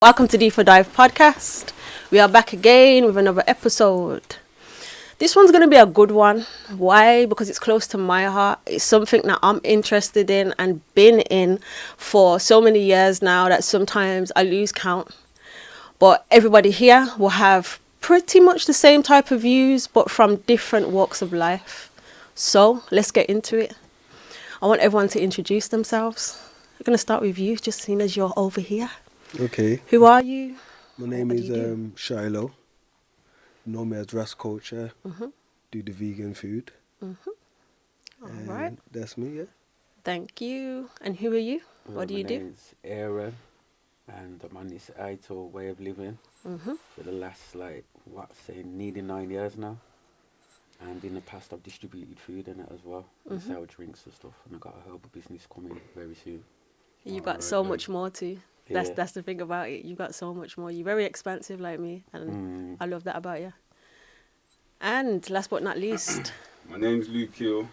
Welcome to Deeper Dive Podcast. We are back again with another episode. This one's going to be a good one. Why? Because it's close to my heart. It's something that I'm interested in and been in for so many years now that sometimes I lose count. But everybody here will have pretty much the same type of views, but from different walks of life. So let's get into it. I want everyone to introduce themselves. I'm going to start with you, just seeing as you're over here. Okay. Who are you? My name is Shiloh. Know me as Ras Culture. Do the vegan food. All And right. that's me, yeah. Thank you. And who are you? What do you do? My name's Aaron, and I'm on this ITO way of living for the last, nearly 9 years now. And in the past, I've distributed food in it as well, and sell drinks and stuff. And I've got a herbal business coming very soon. You've got so much more too. That's the thing about it. You've got so much more. You're very expansive like me, and I love that about you. And last but not least, My name's Luke Hill.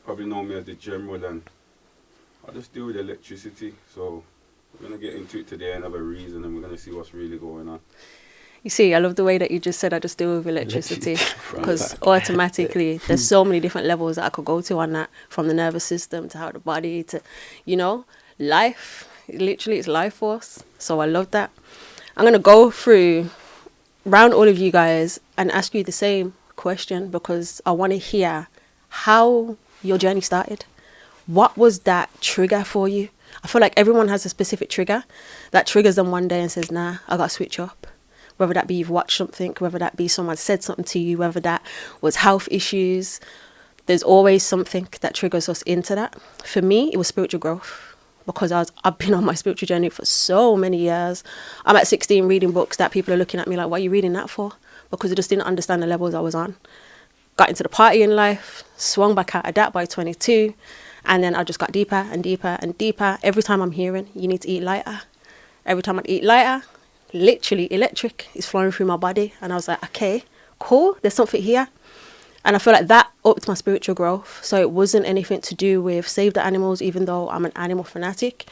Probably know me as the General, and I just deal with electricity. So we're gonna get into it today and have a reason, and we're gonna see what's really going on. you see, I love the way that you just said I just deal with electricity, because automatically there's so many different levels that I could go to on that, from the nervous system to how the body to, life. Literally, it's life force. So I love that. I'm going to go through round all of you guys and ask you the same question, because I want to hear how your journey started. What was that trigger for you? I feel like everyone has a specific trigger that triggers them one day and says, nah, I got to switch up. Whether that be you've watched something, whether that be someone said something to you, whether that was health issues. There's always something that triggers us into that. For me, it was spiritual growth, because I've been on my spiritual journey for so many years. I'm at 16 reading books that people are looking at me like, what are you reading that for? Because I just didn't understand the levels I was on. Got into the partying life, swung back out of that by 22. And then I just got deeper and deeper and deeper. Every time I'm hearing, you need to eat lighter. Every time I eat lighter, literally electric is flowing through my body. And I was like, okay, cool, there's something here. And I feel like that upped my spiritual growth. So it wasn't anything to do with save the animals, even though I'm an animal fanatic.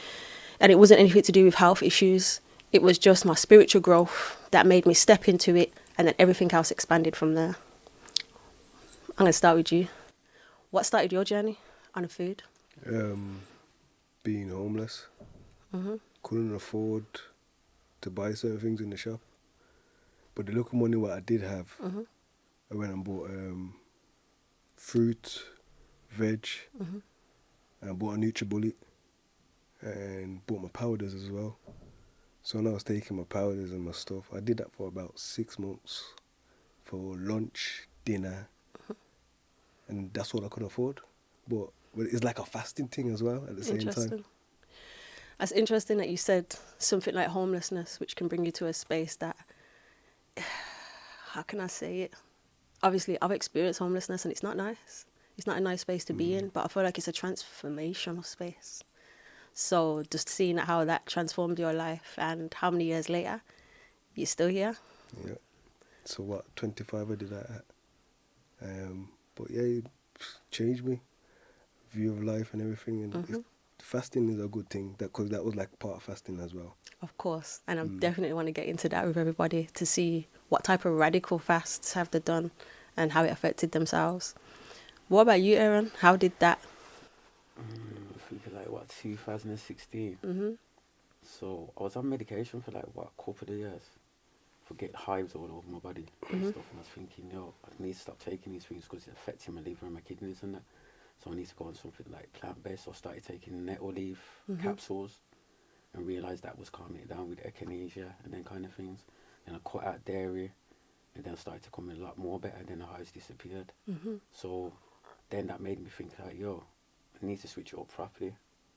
And it wasn't anything to do with health issues. It was just my spiritual growth that made me step into it. And then everything else expanded from there. I'm going to start with you. What started your journey on the food? Being homeless. Couldn't afford to buy certain things in the shop. But the little money what I did have, I went and bought fruit, veg, and I bought a NutriBullet and bought my powders as well. So when I was taking my powders and my stuff, I did that for about 6 months for lunch, dinner, and that's what I could afford. But it's like a fasting thing as well at the same time. That's interesting that you said something like homelessness, which can bring you to a space that, how can I say it? Obviously, I've experienced homelessness and it's not nice. It's not a nice space to be in, but I feel like it's a transformational space. So just seeing how that transformed your life and how many years later, you're still here. Yeah. So 25 I did that at. But yeah, it changed me. View of life and everything. And fasting is a good thing, because that was like part of fasting as well. Of course. And I definitely want to get into that with everybody to see what type of radical fasts have they done and how it affected themselves. What about you, Aaron? How did that? I think 2016. So I was on medication for a couple of years. For get hives all over my body and stuff. And I was thinking, I need to stop taking these things because it's affecting my liver and my kidneys and that. So I need to go on something like plant-based. So I started taking nettle leaf capsules and realised that was calming it down with echinacea and then kind of things. Then I cut out dairy and then I started to come in a lot more better. Then the hives disappeared. So then that made me think like, I need to switch it up properly.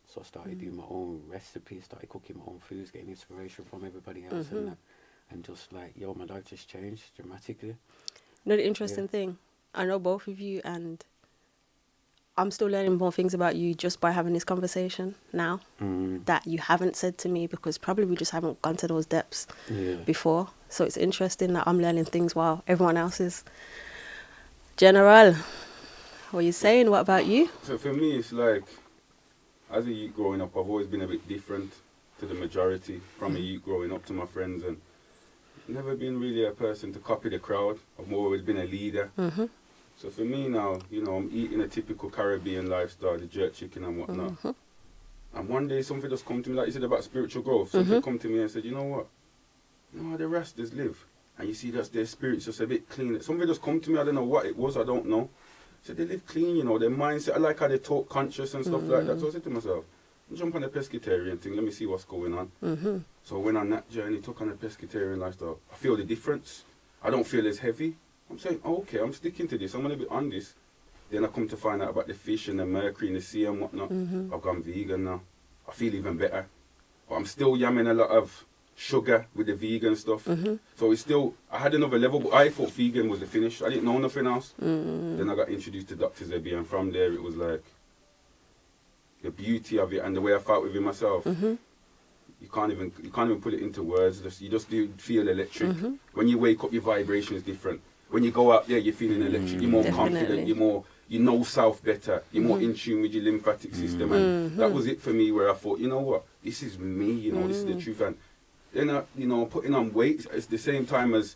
So I started doing my own recipes, started cooking my own foods, getting inspiration from everybody else and that. And just like, my life just changed dramatically. The interesting thing, I know both of you, and I'm still learning more things about you just by having this conversation now that you haven't said to me, because probably we just haven't gone to those depths before. So it's interesting that I'm learning things while everyone else is. General, what are you saying? What about you? So for me, it's like, as a youth growing up, I've always been a bit different. to the majority from a youth growing up to my friends, and never been really a person to copy the crowd. I've always been a leader. So for me now, you know, I'm eating a typical Caribbean lifestyle, the jerk chicken and whatnot. And one day something just come to me, like you said about spiritual growth. Something come to me and said, you know what? You know how the Rastas live? And you see that their spirit's just a bit clean. Something just come to me, I don't know what it was, I don't know. So they live clean, you know, their mindset, I like how they talk conscious and stuff like that. So I said to myself, jump on the pescatarian thing, let me see what's going on. So I went on that journey, took on a pescatarian lifestyle. I feel the difference. I don't feel as heavy. I'm saying, oh, okay, I'm sticking to this, I'm going to be on this. Then I come to find out about the fish and the mercury in the sea and whatnot. I've gone vegan now. I feel even better. But I'm still yamming a lot of sugar with the vegan stuff. So it's still, I had another level, but I thought vegan was the finish. I didn't know nothing else. Then I got introduced to Dr. Zebi, and from there it was like, the beauty of it and the way I felt within myself. You can't even put it into words. You just do feel electric. When you wake up, your vibration is different. When you go out there, you're feeling electric. You're more confident. You know self better. You're more in tune with your lymphatic system. And that was it for me, where I thought, you know what, this is me. You know, this is the truth. And then you know, putting on weight. It's the same time as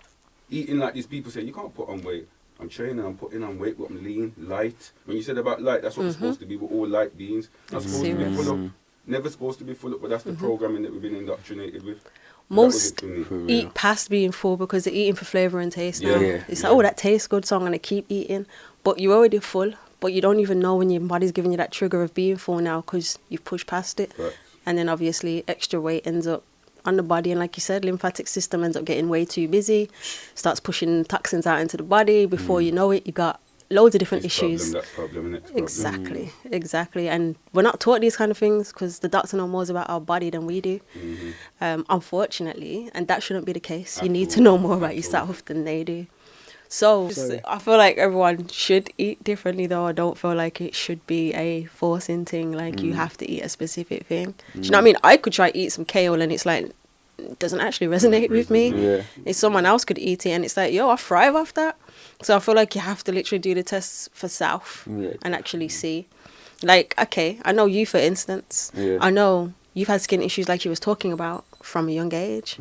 eating like these people say you can't put on weight. I'm training, I'm putting on weight, but I'm lean, light. When you said about light, that's what we're supposed to be. We're all light beings. Not supposed to be full up. Never supposed to be full up, but that's the programming that we've been indoctrinated with. Most eat past being full because they're eating for flavour and taste now. It's like, oh, that tastes good, so I'm going to keep eating. But you're already full, but you don't even know when your body's giving you that trigger of being full now because you've pushed past it. Right. And then obviously extra weight ends up on the body, and like you said, lymphatic system ends up getting way too busy, starts pushing toxins out into the body. Before you know it, you got loads of different issues. Exactly. And we're not taught these kind of things because the doctor knows more about our body than we do, unfortunately, and that shouldn't be the case. You need to know more about yourself than they do. So I feel like everyone should eat differently, though. I don't feel like it should be a forcing thing, like you have to eat a specific thing. Do you know what I mean? I could try to eat some kale and it's like, it doesn't actually resonate with me. If someone else could eat it and it's like, yo, I thrive off that. So I feel like you have to literally do the tests for self and actually see. Like, okay, I know you, for instance. I know you've had skin issues like you was talking about from a young age.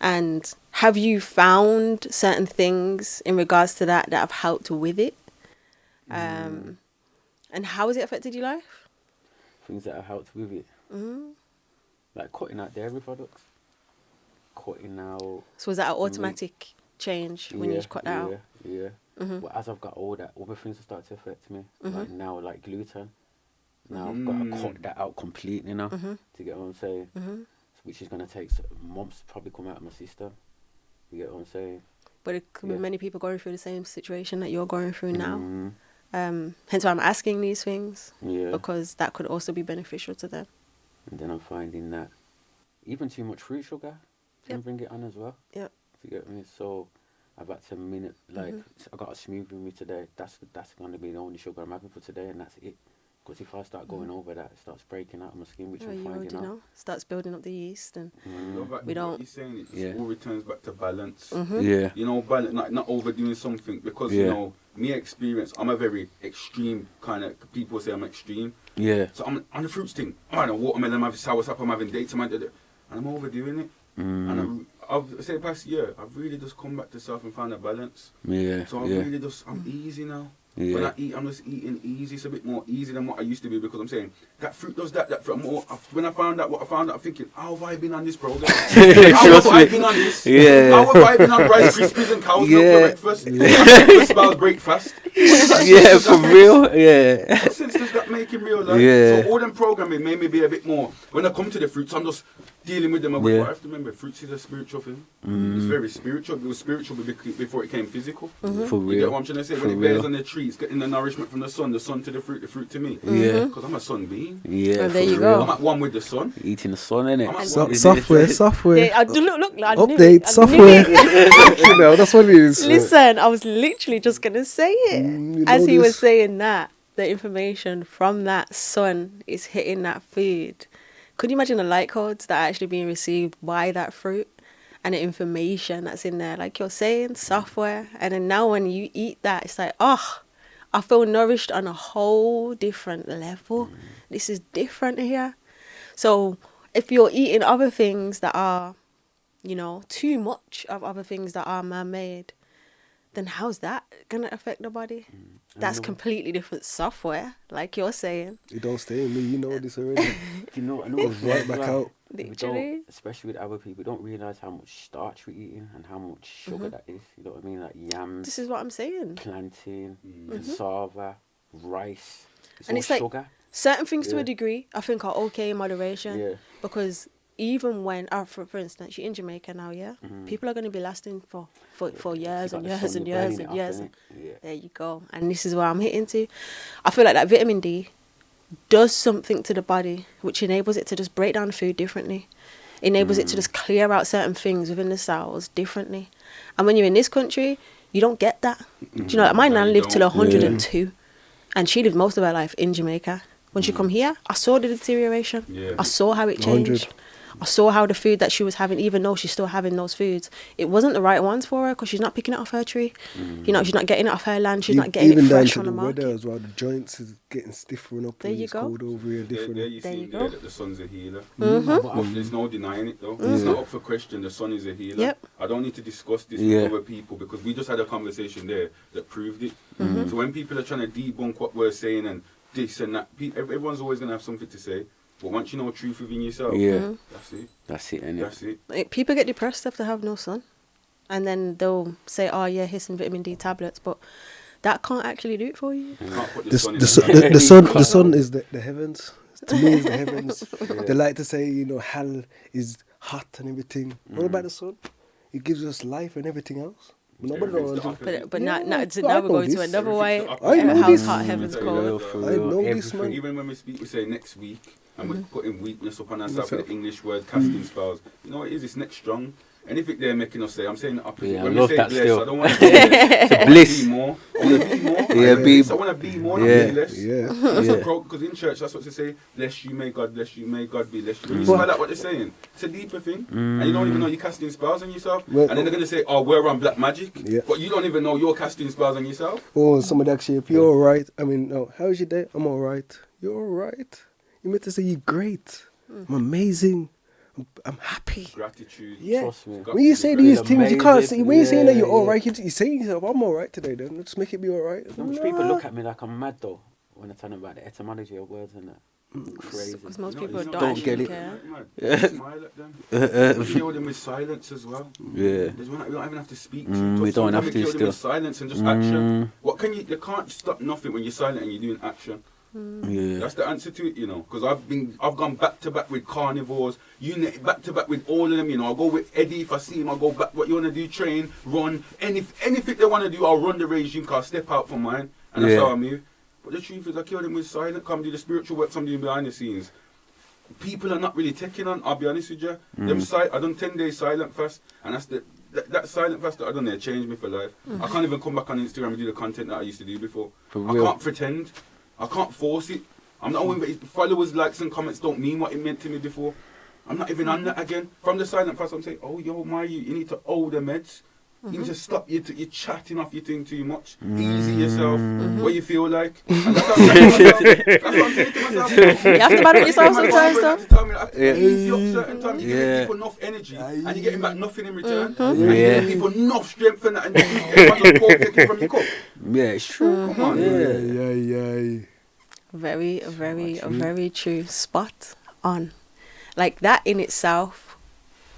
And have you found certain things in regards to that have helped with it? And how has it affected your life? Things that have helped with it. Like cutting out dairy products. Cutting out... So was that an automatic change when you cut that out? But as I've got older, other things have started to affect me. Like now, like gluten. Now I've got to cut that out completely now. To get what I'm saying? Which is going to take months to probably come out of my system. You get what I'm saying? But it could be many people going through the same situation that you're going through now. Hence why I'm asking these things. Because that could also be beneficial to them. And then I'm finding that even too much fruit sugar can bring it on as well. You get me? So I've had to I got a smoothie with me today. That's going to be the only sugar I'm having for today, and that's it. Because if I start going over that, it starts breaking out of my skin, which I'm finding out. Starts building up the yeast, and we don't. What you're saying, it all returns back to balance. You know, balance, not overdoing something, because you know, me experience, I'm a very extreme kind of. People say I'm extreme. So I'm on the fruits thing. I'm having a watermelon, I'm having soursop, I'm having dates, and I'm overdoing it. And I've say past year, I've really just come back to self and found a balance. So I'm easy now. When I eat, I'm just eating easy. It's a bit more easy than what I used to be, because I'm saying that fruit does that fruit more. When I found out what I found out, I'm thinking, how have I been on this program? How have I been on this? How have I been on Rice Krispies and cow's milk for breakfast? Breakfast about breakfast. For real. What sense does that make in real life? So all them programming made me be a bit more. When I come to the fruits, I'm just dealing with them. I have to remember, fruits is a spiritual thing. It's very spiritual. It was spiritual before it came physical. For real. You get what I'm trying to say? When it bears on the trees, getting the nourishment from the sun to the fruit to me. Because I'm a sun being. There you go. I'm at one with the sun. Eating the sun, innit? Software. Look, update software. You know, that's what it is. Listen, I was literally just gonna say it as he was saying that. The information from that sun is hitting that food. Could you imagine the light codes that are actually being received by that fruit and the information that's in there? Like you're saying, software. And then now when you eat that, it's like, oh, I feel nourished on a whole different level. This is different here. So if you're eating other things that are, you know, too much of other things that are man-made, then how's that gonna affect the body? That's completely different software, like you're saying. It don't stay in me. You know this already. You know, I know It's right back out. Literally. Especially with other people, we don't realise how much starch we're eating and how much sugar that is. You know what I mean? Like yams, This is what I'm saying. plantain, cassava, rice. And all it's like sugar. certain things to Yeah. a degree I think are okay in moderation. Yeah. Because even when, for instance, you're in Jamaica now, yeah? People are going to be lasting for years You and got the years sun, and you're years burning and it years. off, innit? Yeah. There you go. And this is where I'm hitting to. I feel like that vitamin D does something to the body, which enables it to just break down food differently. Enables it to just clear out certain things within the cells differently. And when you're in this country, you don't get that. Do you know, like my No, nan you lived till don't. 102. And she lived most of her life in Jamaica. When she come here, I saw the deterioration. Yeah. I saw how it 100. changed. I saw how the food that she was having, even though she's still having those foods, it wasn't the right ones for her because she's not picking it off her tree. You know, she's not getting it off her land. She's not getting Even it down fresh to from the the weather market. as well. The joints is getting stiffer and up. There when you it's go. cold over here There different. you There see you there go. that the sun's a healer. But There's no denying it though. It's not up for question. The sun is a healer. Yep. I don't need to discuss this Yeah. with other people because we just had a conversation there that proved it. So when people are trying to debunk what we're saying and this and that, everyone's always going to have something to say. But once you know truth within yourself, Yeah. that's it. That's it, innit? That's it. Like, people get depressed if they have no sun. And then they'll say, oh, yeah, here's some vitamin D tablets. But that can't actually do it for you. You can't put the The, sun in the, the sun, sun. the sun is the heavens. To me, it's the heavens. They like to say, you know, hell is hot and everything. What about the sun? It gives us life and everything else. Nobody Everything's knows. the opposite. But Yeah, now I we're know going to this. another way. Everything's the opposite. I know House this. hot, heaven's I cold. I know this, man. Even when we speak, we say next week, and we're putting weakness upon ourselves with the English word casting spells. You know what it is? It's next strong. Anything they're making us say, I'm saying the opposite. Yeah, I when love we say that bless, still. I don't want to be less. I wanna bliss. be more. I want to be more. Yeah, be- I want to be more, Yeah. not be less. Yeah. That's Yeah. a pro, because in church, that's what they say. Bless you, may God bless you, may God be bless you. When you spell out what they're saying, it's a deeper thing. And you don't even know you're casting spells on yourself. Well, and then they're going to say, oh, we're on black magic. Yeah. But you don't even know you're casting spells on yourself. Or somebody actually, if you're alright, I mean, no, how's your day? I'm alright. You're alright. You meant to say you're great. I'm amazing. I'm happy. Gratitude. Yeah. Trust me. When you say Feel these Feel things, you can't amazing. say, when you're saying that Yeah, you're yeah. alright, you're saying to yourself, I'm alright today then. Let's make it be alright. Not much people look at me like I'm mad though when I tell them about the etymology of words and that. Crazy. Because most You know- people you know- don't Don't get actually it. care. Yeah. Smile at them. We kill them with silence as well. Yeah. We don't even have to speak. We don't have to kill them still. with silence and just action. What can you? You can't stop nothing when you're silent and you're doing action. Yeah. That's the answer to it, you know. Because I've gone back to back with carnivores. Back to back with all of them, you know. I go with Eddie if I see him. I go back. What you wanna do? Train, run, anything they wanna do. I'll run the regime. Cause I step out for mine, and that's Yeah. how I move. But the truth is, I kill them with silent. Come do the spiritual work. I'm doing behind the scenes. People are not really taking on. I'll be honest with you. I done 10 days silent fast, and that's that silent fast that I done there changed me for life. I can't even come back on Instagram and do the content that I used to do before. For I real. can't pretend. I can't force it. I'm not even followers, likes and comments don't mean what it meant to me before. I'm not even on that again. From the silent fast, I'm saying, oh yo, you need to hold the meds. You need to stop you're chatting off your thing too much. Easy yourself. What you feel like. And that's what I'm saying to myself. You have to battle yourself sometimes, though. To tell me, I have to ease you up certain times. You're giving people enough energy and you're getting back nothing in return. And you're giving people enough strength and that, and everyone's just taking from your cup. Yeah, it's true. Come on. Yeah. Very true. Spot on. Like that in itself,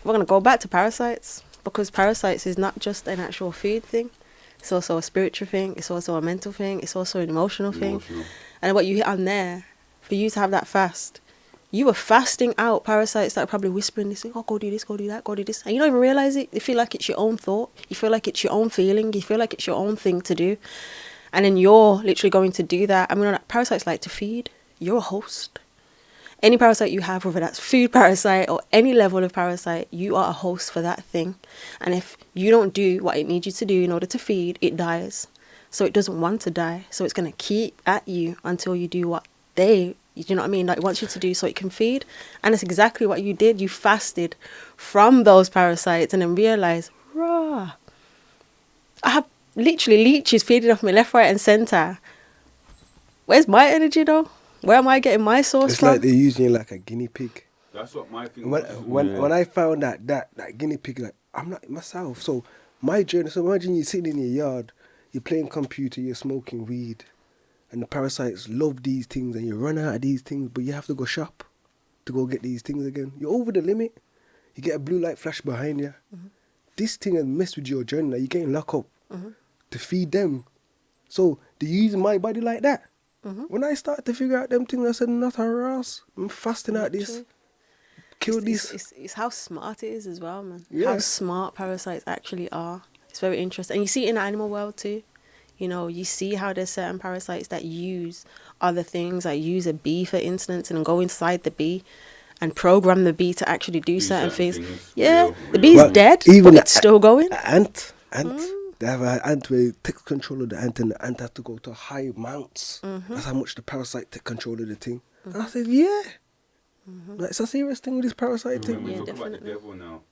we're going to go back to Parasites, because Parasites is not just an actual food thing. It's also a spiritual thing. It's also a mental thing. It's also an emotional thing. And what you hit on there, for you to have that fast, you were fasting out parasites that are probably whispering this, oh, go do this, go do that, go do this. And you don't even realize it. You feel like it's your own thought. You feel like it's your own feeling. You feel like it's your own thing to do. And then you're literally going to do that. I mean, parasites like to feed. You're a host. Any parasite you have, whether that's food parasite or any level of parasite, you are a host for that thing. And if you don't do what it needs you to do in order to feed, it dies. So it doesn't want to die. So it's going to keep at you until you do what you know what I mean? Like it wants you to do so it can feed. And it's exactly what you did. You fasted from those parasites and then realized, rah, I have literally leeches feeding off me left, right and center. Where's my energy though? Where am I getting my source It's from? like they're using you like a guinea pig. That's what my thing When was. when I found that guinea pig, like I'm not myself. So my journey. So imagine you're sitting in your yard, you're playing computer, you're smoking weed, and the parasites love these things, and you run out of these things, but you have to go shop to go get these things again. You're over the limit. You get a blue light flash behind you. This thing has messed with your journey. Like, you're getting locked up to feed them. So they use my body like that. When I started to figure out them things, I said, not a Ross. I'm fasting out this. Kill this. It's how smart it is as well, man. Yeah. How smart parasites actually are. It's very interesting. And you see it in the animal world too. You know, you see how there's certain parasites that use other things. Like use a bee, for instance, and go inside the bee and program the bee to actually do certain things. Yeah, the bee's dead, but it's still going. Ant. They have an ant where it takes control of the ant, and the ant has to go to high mounts. That's how much the parasite take control of the thing. And I said, yeah. Like, it's a serious thing with this parasite thing. When we Yeah, talk definitely. about the devil now,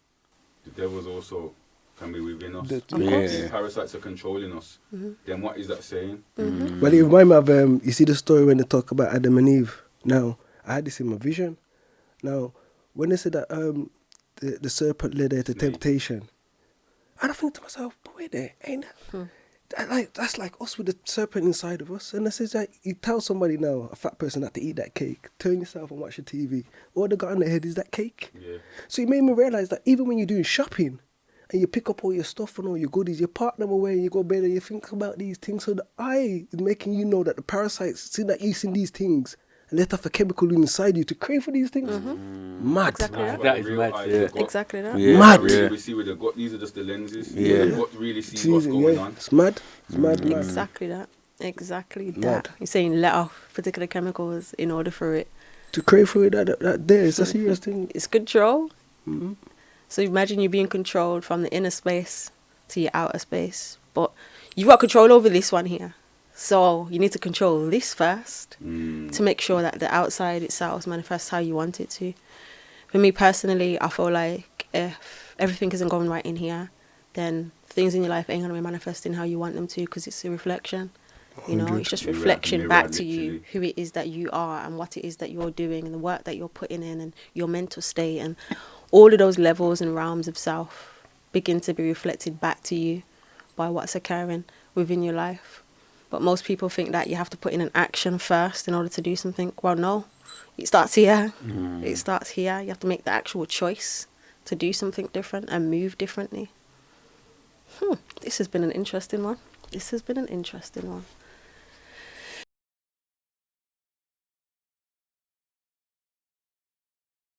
the devil's also can be within us. Of course. These parasites are controlling us. Then what is that saying? Well, it reminds me of, you see the story when they talk about Adam and Eve. Now, I had this in my vision. Now, when they said that the serpent led her to temptation, I think to myself, but wait there, ain't that? That's like us with the serpent inside of us. And I says that you tell somebody now, a fat person, not to eat that cake, turn yourself and watch the TV. All they got on their head is that cake. Yeah. So it made me realise that even when you're doing shopping and you pick up all your stuff and all your goodies, you park them away and you go bed and you think about these things. So the eye is making you know that the parasites, see that you've seen these things and let off a chemical inside you to crave for these things. Mad. Exactly that. That is mad, yeah. Exactly that. Yeah. Mad. Yeah. We see with the gut, these are just the lenses. Yeah. The gut really sees what's Season, going yeah. on. It's mad. It's mad. Exactly that. Exactly that. Mad. You're saying let off particular chemicals in order for it. To crave for it, that there, it's a serious thing. It's control. So imagine you being controlled from the inner space to your outer space. But you've got control over this one here. So you need to control this first to make sure that the outside itself manifests how you want it to. For me personally, I feel like if everything isn't going right in here, then things in your life ain't going to be manifesting how you want them to, because it's a reflection. You know, it's just reflection Mirror, back to you, literally. who it is that you are and what it is that you're doing and the work that you're putting in and your mental state, and all of those levels and realms of self begin to be reflected back to you by what's occurring within your life. But most people think that you have to put in an action first in order to do something. Well, no, it starts here. It starts here. You have to make the actual choice to do something different and move differently. This has been an interesting one.